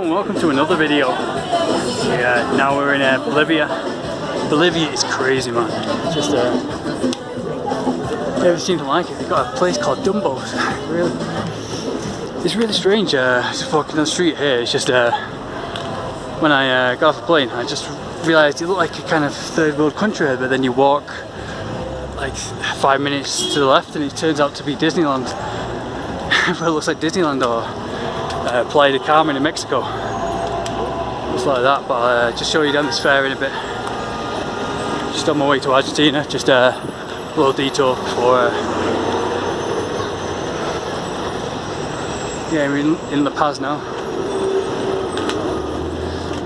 Welcome to another video. Now we're in Bolivia. Bolivia is crazy, man. It's just never seem to like it. They've got a place called Dumbo's. Really, it's really strange. Just walking down the street here. It's just when I got off the plane, I just realised you look like a kind of third world country, but then you walk like 5 minutes to the left, and it turns out to be Disneyland. Well, it looks like Disneyland or Playa del Carmen in Mexico. It's like that, but I'll just show you down this fair in a bit. Just on my way to Argentina, just a little detour before yeah, we're in La Paz now.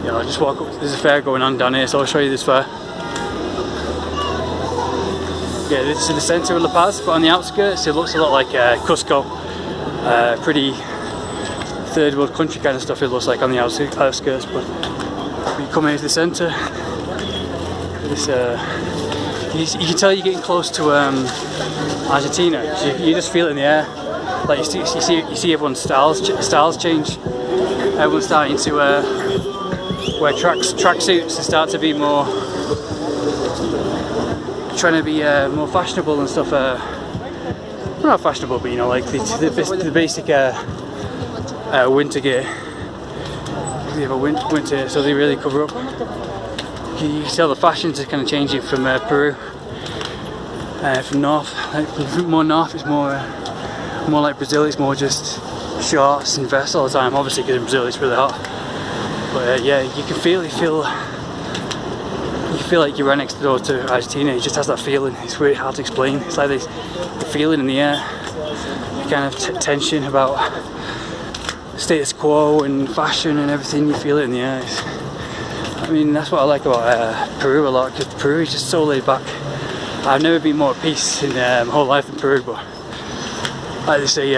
Yeah, I'll just walk up. There's a fair going on down here, so I'll show you this fair. Yeah, this is the centre of La Paz, but on the outskirts it looks a lot like Cusco. Pretty third world country kind of stuff it looks like on the outskirts, but when you come here to the centre, this you can tell you're getting close to Argentina. You just feel it in the air. Like you see everyone's styles change. Everyone's starting to wear tracksuits and start to be more, trying to be more fashionable and stuff. Not fashionable, but you know, like the basic winter gear. They have a winter, so they really cover up. You can tell the fashions are kind of changing from Peru, from north. Like from more north, it's more like Brazil. It's more just shorts and vests all the time. Obviously, because in Brazil it's really hot. But yeah, you can feel like you're right next door to Argentina. It just has that feeling. It's really hard to explain. It's like the feeling in the air, the kind of tension about status quo and fashion and everything. You feel it in the air. I mean, that's what I like about Peru a lot, because Peru is just so laid back. I've never been more at peace in my whole life in Peru, but like they say,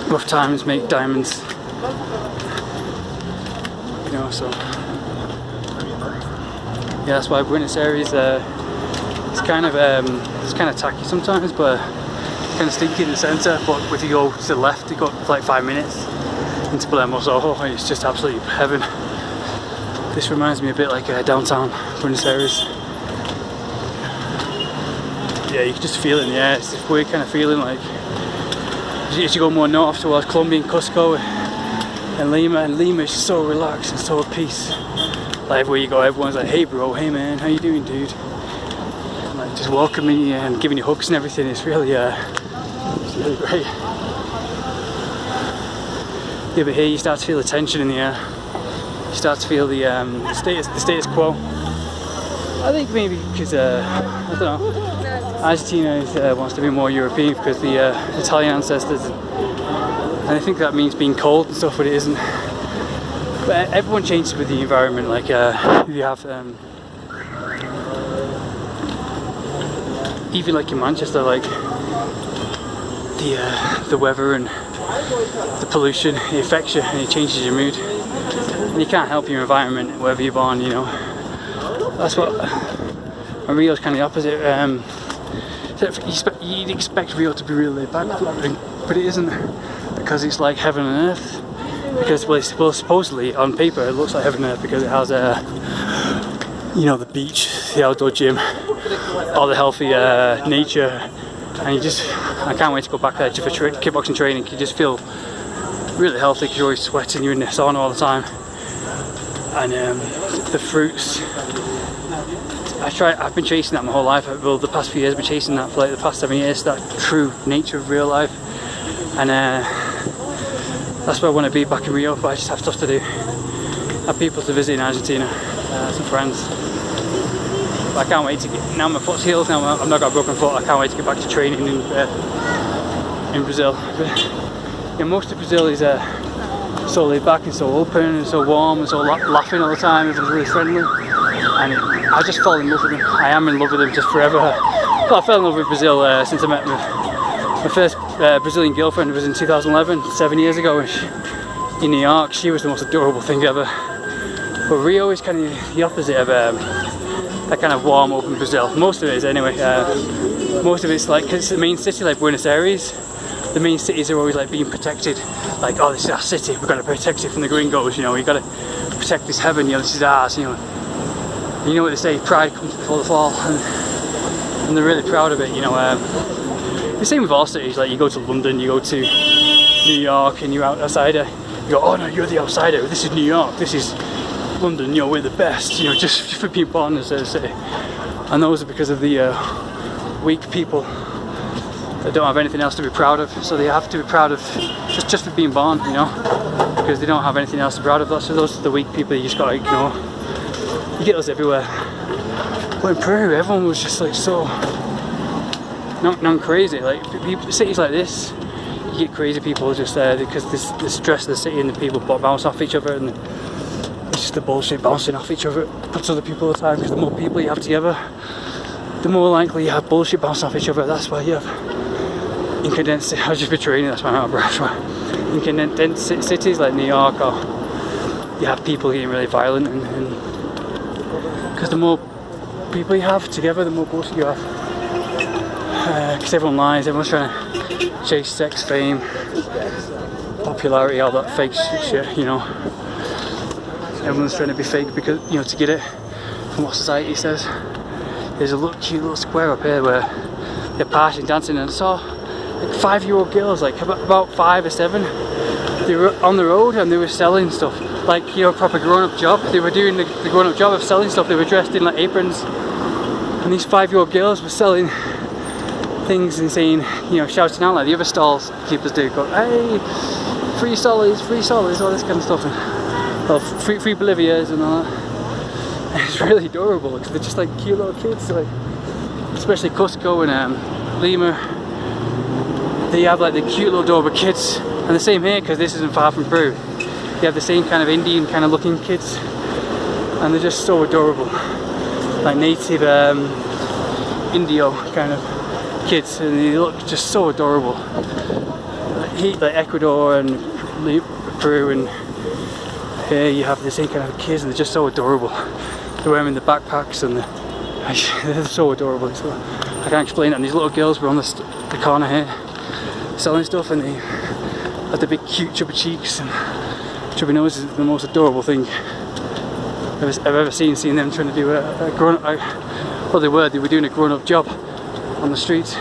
rough times make diamonds. You know, so yeah, that's why Buenos Aires it's kind of tacky sometimes, but kind of stinky in the centre. But if you go to the left, you got like 5 minutes into Palermo Soho, and it's just absolutely heaven. This reminds me a bit like downtown Buenos Aires. Yeah, you can just feel it in the air. It's this weird kind of feeling, like as you go more north towards Colombia and Cusco and Lima is so relaxed and so at peace. Like everywhere you go, everyone's like, hey bro, hey man, how you doing, dude? And like just welcoming you and giving you hugs and everything. It's really great. Yeah, but here you start to feel the tension in the air. You start to feel the status quo. I think maybe because I don't know, Argentina wants to be more European because the Italian ancestors, and I think that means being cold and stuff, but it isn't. But everyone changes with the environment. Like you have even like in Manchester, like the weather and the pollution, it affects you and it changes your mood, and you can't help your environment wherever you're born, you know. That's what Rio's kind of the opposite. You'd expect Rio to be really laid back, but it isn't, because it's like heaven and earth. Because well, supposedly on paper it looks like heaven and earth because it has you know, the beach, the outdoor gym, all the healthy nature, and I can't wait to go back there for kickboxing training. You just feel really healthy because you're always sweating, you're in the sauna all the time, and the fruits. I've been chasing that my whole life. Well, the past few years I've been chasing that for like the past 7 years, that true nature of real life, and that's where I want to be, back in Rio, but I just have stuff to do. I have people to visit in Argentina, some friends. But I can't wait to get, now my foot's healed, now I've not got a broken foot, I can't wait to get back to training in Brazil. But, yeah, most of Brazil is so laid back and so open and so warm and so laughing all the time, everyone's really friendly. And I just fall in love with them. I am in love with them just forever. Well, I fell in love with Brazil since I met my first Brazilian girlfriend was in 2011, 7 years ago, in New York. She was the most adorable thing ever. But Rio is kind of the opposite of that kind of warm, open Brazil. Most of it is anyway. Most of it's like, 'cause it's the main city like Buenos Aires, the main cities are always like being protected, like, oh, this is our city, we've got to protect it from the gringos, you know, we've got to protect this heaven, you know, this is ours, you know. And you know what they say, pride comes before the fall, and they're really proud of it, you know. The same with all cities, like you go to London, you go to New York, and you're outsider, you go, oh no, you're the outsider, this is New York, this is London, you know, we're the best, you know, just for being born in a certain city. And those are because of the weak people that don't have anything else to be proud of, so they have to be proud of just for being born, you know, because they don't have anything else to be proud of. So those are the weak people you just gotta ignore. You get those everywhere. But in Peru, everyone was just like so non-crazy. Like cities like this, you get crazy people just there because the stress of the city and the people bounce off each other, and it's just the bullshit bouncing off each other puts other people at the time, because the more people you have together, the more likely you have bullshit bouncing off each other. That's why you have in condensed, I was just betraying, that's why I'm out of breath. In condensed cities like New York, or you have people getting really violent, and because the more people you have together, the more bullshit you have. Because everyone lies, everyone's trying to chase sex, fame, popularity, all that fake shit, you know. Everyone's trying to be fake because, you know, to get it from what society says. There's a cute little square up here where they're partying, dancing, and I saw like 5-year-old girls, like about 5 or 7. They were on the road and they were selling stuff, like, you know, a proper grown-up job. They were doing the grown-up job of selling stuff. They were dressed in like aprons, and these 5-year-old girls were selling things and saying, you know, shouting out like the other stalls keepers do, go, hey, free solids, all this kind of stuff, and well, free Bolivias and all that. And it's really adorable because they're just like cute little kids, like especially Cusco and Lima. They have like the cute little adorable kids, and the same here because this isn't far from Peru. You have the same kind of Indian kind of looking kids, and they're just so adorable, like native Indio kind of kids, and they look just so adorable. Like Ecuador and Peru, and here you have the same kind of kids, and they're just so adorable. They're wearing the backpacks, and they're so adorable. So I can't explain it. And these little girls were on the corner here selling stuff, and they had the big cute chubby cheeks and chubby noses. Is the most adorable thing I've ever seen. Seeing them trying to do a grown-up, well, they were doing a grown-up job on the streets.